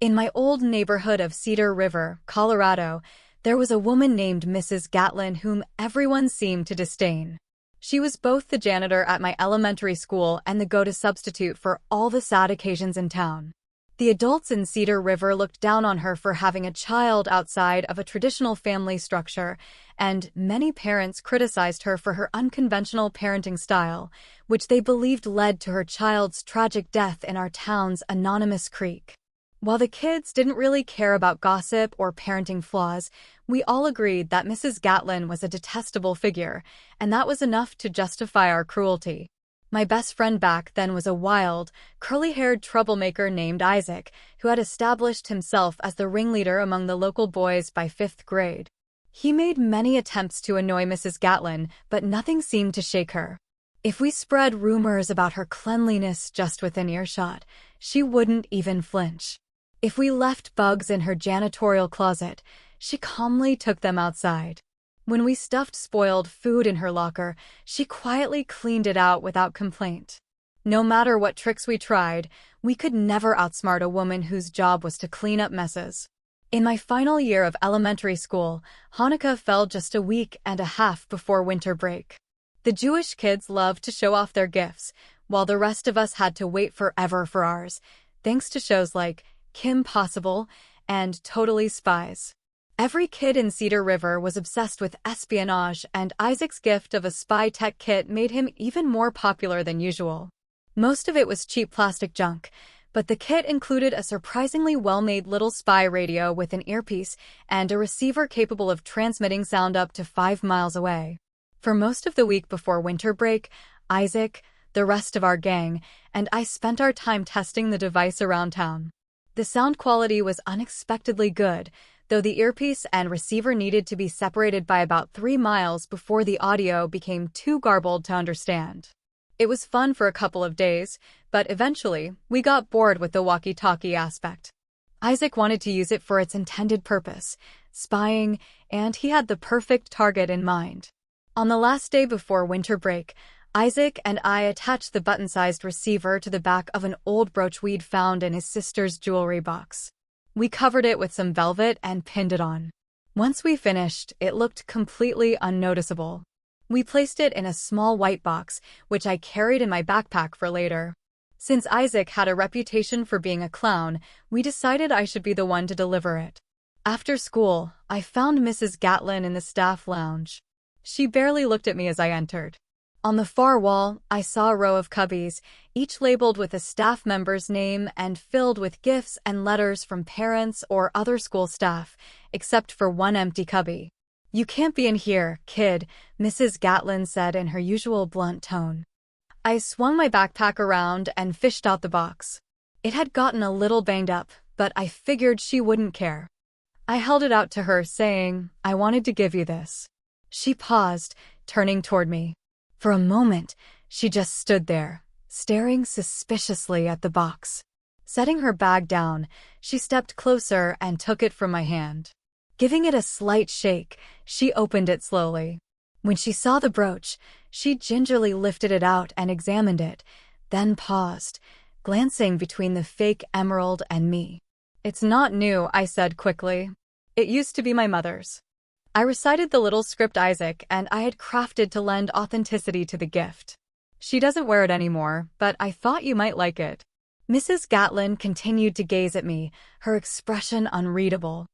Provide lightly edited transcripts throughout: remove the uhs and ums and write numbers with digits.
In my old neighborhood of Cedar River, Colorado, there was a woman named Mrs. Gatlin whom everyone seemed to disdain. She was both the janitor at my elementary school and the go-to substitute for all the sad occasions in town. The adults in Cedar River looked down on her for having a child outside of a traditional family structure, and many parents criticized her for her unconventional parenting style, which they believed led to her child's tragic death in our town's anonymous creek. While the kids didn't really care about gossip or parenting flaws, we all agreed that Mrs. Gatlin was a detestable figure, and that was enough to justify our cruelty. My best friend back then was a wild, curly-haired troublemaker named Isaac, who had established himself as the ringleader among the local boys by 5th grade. He made many attempts to annoy Mrs. Gatlin, but nothing seemed to shake her. If we spread rumors about her cleanliness just within earshot, she wouldn't even flinch. If we left bugs in her janitorial closet, she calmly took them outside. When we stuffed spoiled food in her locker, she quietly cleaned it out without complaint. No matter what tricks we tried, we could never outsmart a woman whose job was to clean up messes. In my final year of elementary school, Hanukkah fell just a week and a half before winter break. The Jewish kids loved to show off their gifts, while the rest of us had to wait forever for ours, thanks to shows like Kim Possible and Totally Spies. Every kid in Cedar River was obsessed with espionage, and Isaac's gift of a spy tech kit made him even more popular than usual. Most of it was cheap plastic junk, but the kit included a surprisingly well-made little spy radio with an earpiece and a receiver capable of transmitting sound up to 5 miles away. For most of the week before winter break, Isaac, the rest of our gang, and I spent our time testing the device around town. The sound quality was unexpectedly good, though the earpiece and receiver needed to be separated by about 3 miles before the audio became too garbled to understand. It was fun for a couple of days, but eventually, we got bored with the walkie-talkie aspect. Isaac wanted to use it for its intended purpose, spying, and he had the perfect target in mind. On the last day before winter break, Isaac and I attached the button-sized receiver to the back of an old brooch we'd found in his sister's jewelry box. We covered it with some velvet and pinned it on. Once we finished, it looked completely unnoticeable. We placed it in a small white box, which I carried in my backpack for later. Since Isaac had a reputation for being a clown, we decided I should be the one to deliver it. After school, I found Mrs. Gatlin in the staff lounge. She barely looked at me as I entered. On the far wall, I saw a row of cubbies, each labeled with a staff member's name and filled with gifts and letters from parents or other school staff, except for one empty cubby. "You can't be in here, kid," Mrs. Gatlin said in her usual blunt tone. I swung my backpack around and fished out the box. It had gotten a little banged up, but I figured she wouldn't care. I held it out to her, saying, "I wanted to give you this." She paused, turning toward me. For a moment, she just stood there, staring suspiciously at the box. Setting her bag down, she stepped closer and took it from my hand. Giving it a slight shake, she opened it slowly. When she saw the brooch, she gingerly lifted it out and examined it, then paused, glancing between the fake emerald and me. "It's not new," I said quickly. "It used to be my mother's." I recited the little script Isaac and I had crafted to lend authenticity to the gift. "She doesn't wear it anymore, but I thought you might like it." Mrs. Gatlin continued to gaze at me, her expression unreadable.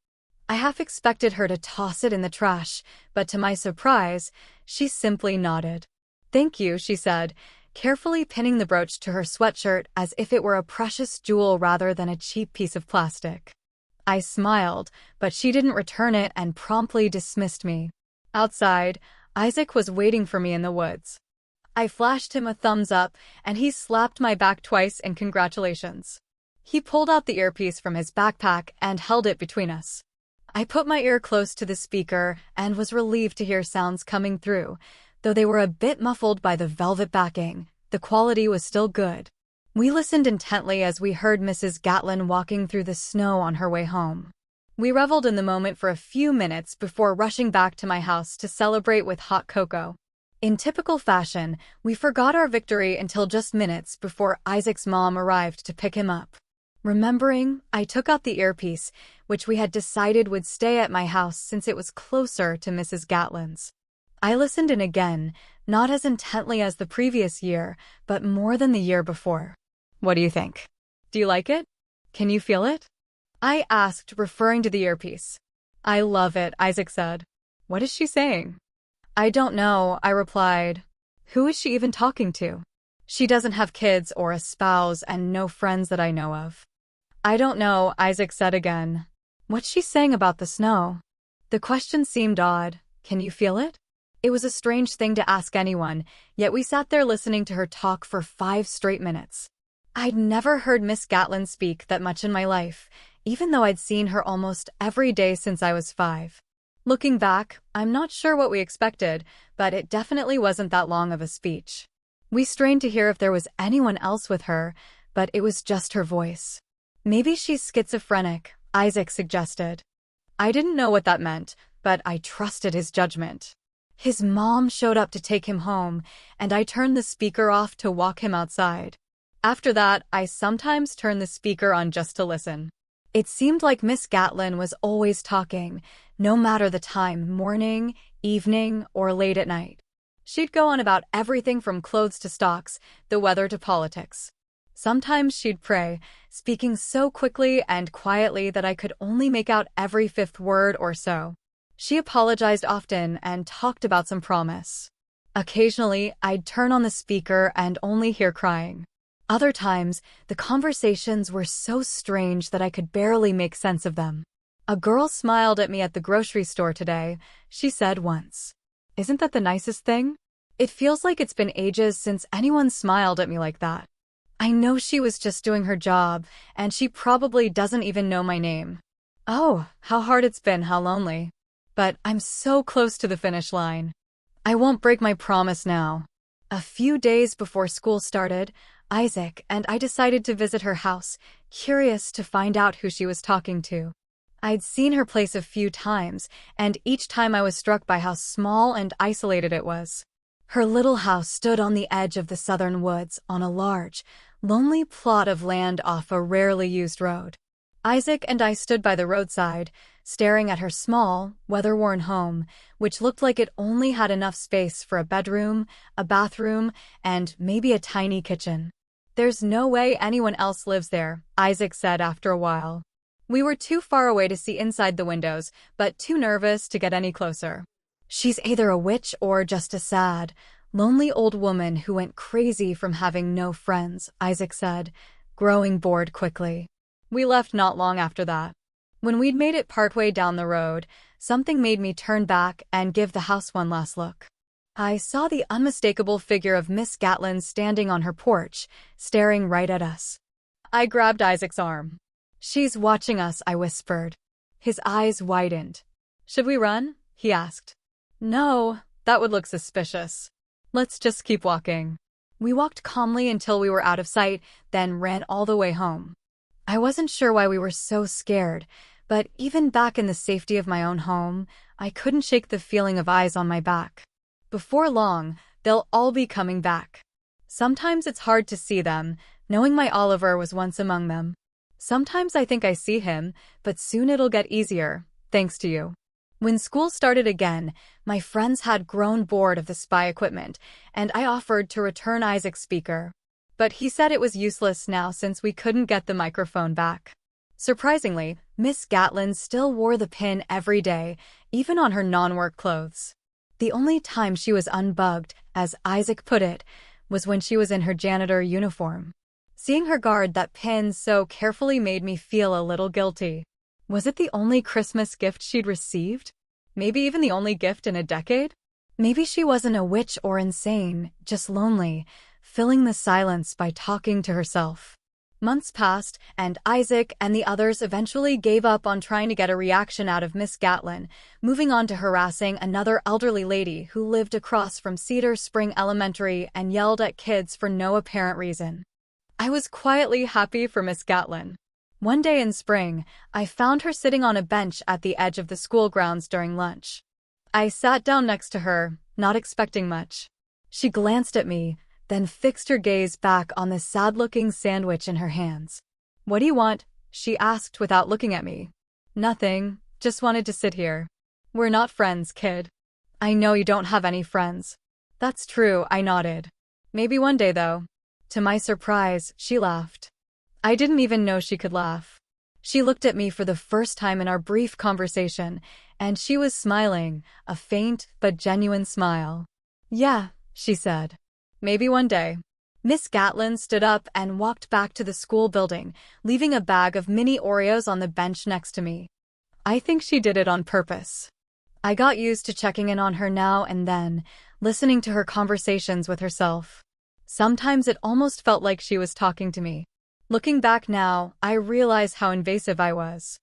I half expected her to toss it in the trash, but to my surprise, she simply nodded. "Thank you," she said, carefully pinning the brooch to her sweatshirt as if it were a precious jewel rather than a cheap piece of plastic. I smiled, but she didn't return it and promptly dismissed me. Outside, Isaac was waiting for me in the woods. I flashed him a thumbs up, and he slapped my back twice in congratulations. He pulled out the earpiece from his backpack and held it between us. I put my ear close to the speaker and was relieved to hear sounds coming through. Though they were a bit muffled by the velvet backing, the quality was still good. We listened intently as we heard Mrs. Gatlin walking through the snow on her way home. We reveled in the moment for a few minutes before rushing back to my house to celebrate with hot cocoa. In typical fashion, we forgot our victory until just minutes before Isaac's mom arrived to pick him up. Remembering, I took out the earpiece, which we had decided would stay at my house since it was closer to Mrs. Gatlin's. I listened in again, not as intently as the previous year, but more than the year before. What do you think? Do you like it? Can you feel it? I asked, referring to the earpiece. I love it, Isaac said. What is she saying? I don't know, I replied. Who is she even talking to? She doesn't have kids or a spouse and no friends that I know of. I don't know, Isaac said again. What's she saying about the snow? The question seemed odd. Can you feel it? It was a strange thing to ask anyone, yet we sat there listening to her talk for 5 straight minutes. I'd never heard Miss Gatlin speak that much in my life, even though I'd seen her almost every day since I was 5. Looking back, I'm not sure what we expected, but it definitely wasn't that long of a speech. We strained to hear if there was anyone else with her, but it was just her voice. Maybe she's schizophrenic, Isaac suggested. I didn't know what that meant, but I trusted his judgment. His mom showed up to take him home, and I turned the speaker off to walk him outside. After that, I sometimes turned the speaker on just to listen. It seemed like Miss Gatlin was always talking, no matter the time, morning, evening, or late at night. She'd go on about everything from clothes to stocks, the weather to politics. Sometimes she'd pray, speaking so quickly and quietly that I could only make out every 5th word or so. She apologized often and talked about some promise. Occasionally, I'd turn on the speaker and only hear crying. Other times, the conversations were so strange that I could barely make sense of them. A girl smiled at me at the grocery store today, she said once. Isn't that the nicest thing? It feels like it's been ages since anyone smiled at me like that. I know she was just doing her job, and she probably doesn't even know my name. Oh, how hard it's been, how lonely. But I'm so close to the finish line. I won't break my promise now. A few days before school started, Isaac and I decided to visit her house, curious to find out who she was talking to. I'd seen her place a few times, and each time I was struck by how small and isolated it was. Her little house stood on the edge of the southern woods on a large, lonely plot of land off a rarely used road. Isaac and I stood by the roadside, staring at her small, weather-worn home, which looked like it only had enough space for a bedroom, a bathroom, and maybe a tiny kitchen. There's no way anyone else lives there, Isaac said after a while. We were too far away to see inside the windows, but too nervous to get any closer. She's either a witch or just a sad, lonely old woman who went crazy from having no friends, Isaac said, growing bored quickly. We left not long after that. When we'd made it partway down the road, something made me turn back and give the house one last look. I saw the unmistakable figure of Miss Gatlin standing on her porch, staring right at us. I grabbed Isaac's arm. She's watching us, I whispered. His eyes widened. Should we run? He asked. No, that would look suspicious. Let's just keep walking. We walked calmly until we were out of sight, then ran all the way home. I wasn't sure why we were so scared, but even back in the safety of my own home, I couldn't shake the feeling of eyes on my back. Before long, they'll all be coming back. Sometimes it's hard to see them, knowing my Oliver was once among them. Sometimes I think I see him, but soon it'll get easier, thanks to you. When school started again, my friends had grown bored of the spy equipment, and I offered to return Isaac's speaker. But he said it was useless now since we couldn't get the microphone back. Surprisingly, Miss Gatlin still wore the pin every day, even on her non-work clothes. The only time she was unbugged, as Isaac put it, was when she was in her janitor uniform. Seeing her guard that pin so carefully made me feel a little guilty. Was it the only Christmas gift she'd received? Maybe even the only gift in a decade? Maybe she wasn't a witch or insane, just lonely, filling the silence by talking to herself. Months passed, and Isaac and the others eventually gave up on trying to get a reaction out of Miss Gatlin, moving on to harassing another elderly lady who lived across from Cedar Spring Elementary and yelled at kids for no apparent reason. I was quietly happy for Miss Gatlin. One day in spring, I found her sitting on a bench at the edge of the school grounds during lunch. I sat down next to her, not expecting much. She glanced at me, then fixed her gaze back on the sad-looking sandwich in her hands. "What do you want?" she asked without looking at me. "Nothing, just wanted to sit here." "We're not friends, kid." "I know you don't have any friends." "That's true," I nodded. "Maybe one day, though." To my surprise, she laughed. I didn't even know she could laugh. She looked at me for the first time in our brief conversation, and she was smiling, a faint but genuine smile. "Yeah," she said. "Maybe one day." Miss Gatlin stood up and walked back to the school building, leaving a bag of mini Oreos on the bench next to me. I think she did it on purpose. I got used to checking in on her now and then, listening to her conversations with herself. Sometimes it almost felt like she was talking to me. Looking back now, I realize how invasive I was.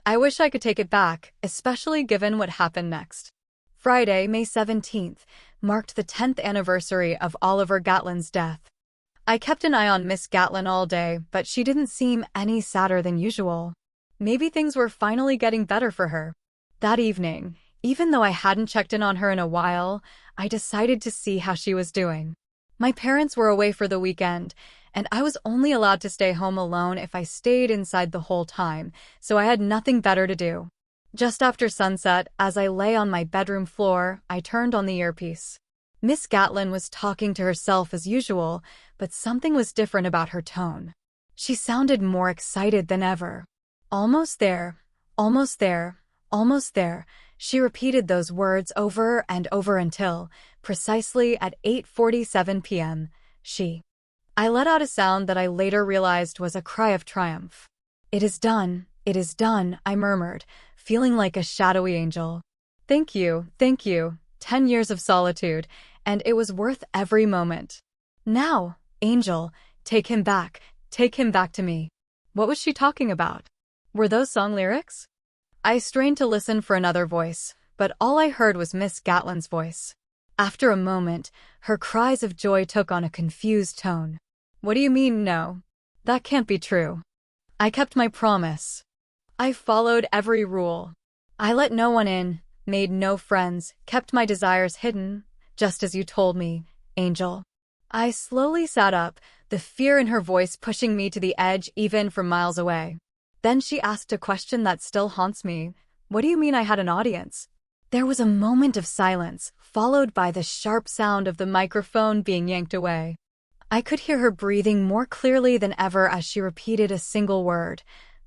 I wish I could take it back, especially given what happened next. Friday, May 17th, marked the 10th anniversary of Oliver Gatlin's death. I kept an eye on Miss Gatlin all day, but she didn't seem any sadder than usual. Maybe things were finally getting better for her. That evening, even though I hadn't checked in on her in a while, I decided to see how she was doing. My parents were away for the weekend, and I was only allowed to stay home alone if I stayed inside the whole time, so I had nothing better to do. Just after sunset, as I lay on my bedroom floor, I turned on the earpiece. Miss Gatlin was talking to herself as usual, but something was different about her tone. She sounded more excited than ever. "Almost there, almost there, almost there." She repeated those words over and over until, precisely at 8:47 p.m., I let out a sound that I later realized was a cry of triumph. It is done, I murmured, feeling like a shadowy angel. Thank you, 10 years of solitude, and it was worth every moment. Now, angel, take him back to me. What was she talking about? Were those song lyrics? I strained to listen for another voice, but all I heard was Miss Gatlin's voice. After a moment, her cries of joy took on a confused tone. "What do you mean, no? That can't be true." I kept my promise. I followed every rule. I let no one in, made no friends, kept my desires hidden, just as you told me, angel. I slowly sat up, the fear in her voice pushing me to the edge even from miles away. Then she asked a question that still haunts me. "What do you mean I had an audience?" There was a moment of silence, followed by the sharp sound of the microphone being yanked away. I could hear her breathing more clearly than ever as she repeated a single word.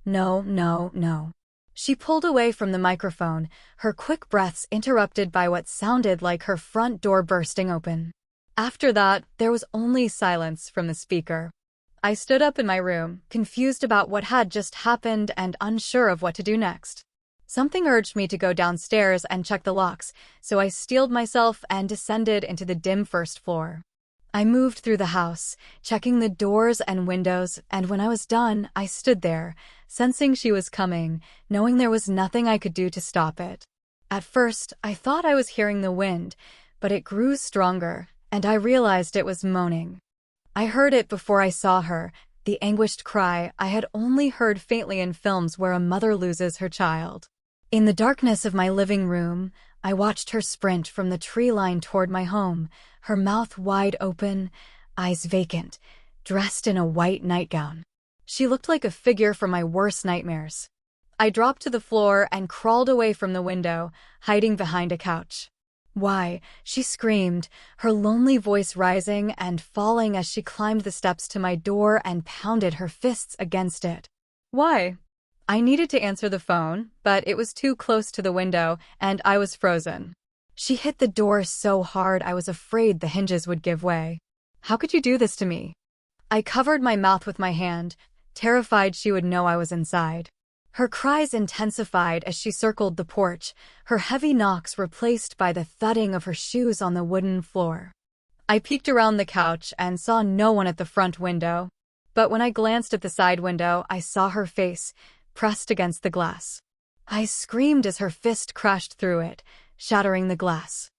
"No, no, no." She pulled away from the microphone, her quick breaths interrupted by what sounded like her front door bursting open. After that, there was only silence from the speaker. I stood up in my room, confused about what had just happened and unsure of what to do next. Something urged me to go downstairs and check the locks, so I steeled myself and descended into the dim first floor. I moved through the house, checking the doors and windows, and when I was done, I stood there, sensing she was coming, knowing there was nothing I could do to stop it. At first, I thought I was hearing the wind, but it grew stronger, and I realized it was moaning. I heard it before I saw her, the anguished cry I had only heard faintly in films where a mother loses her child. In the darkness of my living room, I watched her sprint from the tree line toward my home, her mouth wide open, eyes vacant, dressed in a white nightgown. She looked like a figure from my worst nightmares. I dropped to the floor and crawled away from the window, hiding behind a couch. "Why?" she screamed, her lonely voice rising and falling as she climbed the steps to my door and pounded her fists against it. "Why?" I needed to answer the phone, but it was too close to the window, and I was frozen. She hit the door so hard I was afraid the hinges would give way. "How could you do this to me?" I covered my mouth with my hand, terrified she would know I was inside. Her cries intensified as she circled the porch, her heavy knocks replaced by the thudding of her shoes on the wooden floor. I peeked around the couch and saw no one at the front window, but when I glanced at the side window, I saw her face, pressed against the glass. I screamed as her fist crashed through it, shattering the glass.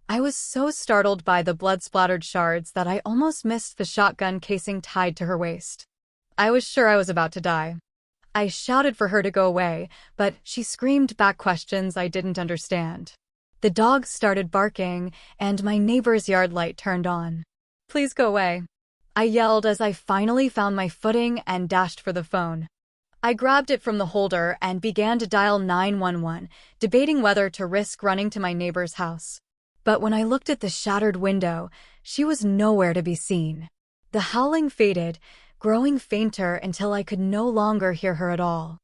I was so startled by the blood-splattered shards that I almost missed the shotgun casing tied to her waist. I was sure I was about to die. I shouted for her to go away, but she screamed back questions I didn't understand. The dogs started barking, and my neighbor's yard light turned on. "Please go away." I yelled as I finally found my footing and dashed for the phone. I grabbed it from the holder and began to dial 911, debating whether to risk running to my neighbor's house. But when I looked at the shattered window, she was nowhere to be seen. The howling faded, growing fainter until I could no longer hear her at all.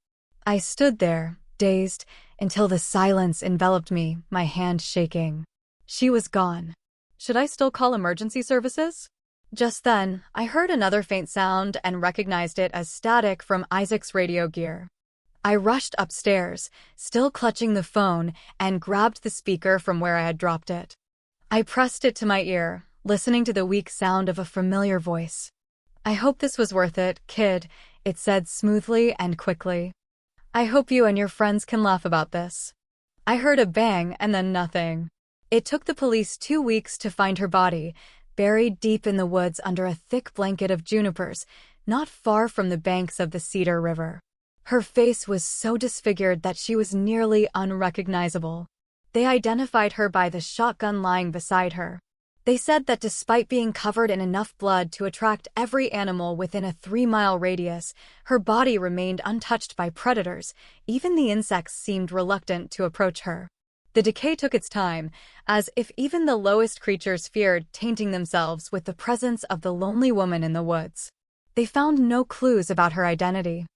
I stood there, dazed, until the silence enveloped me, my hand shaking. She was gone. Should I still call emergency services? Just then, I heard another faint sound and recognized it as static from Isaac's radio gear. I rushed upstairs, still clutching the phone, and grabbed the speaker from where I had dropped it. I pressed it to my ear, listening to the weak sound of a familiar voice. "I hope this was worth it, kid," it said smoothly and quickly. "I hope you and your friends can laugh about this." I heard a bang and then nothing. It took the police 2 weeks to find her body, buried deep in the woods under a thick blanket of junipers, not far from the banks of the Cedar River. Her face was so disfigured that she was nearly unrecognizable. They identified her by the shotgun lying beside her. They said that despite being covered in enough blood to attract every animal within a 3-mile radius, her body remained untouched by predators. Even the insects seemed reluctant to approach her. The decay took its time, as if even the lowest creatures feared tainting themselves with the presence of the lonely woman in the woods. They found no clues about her identity.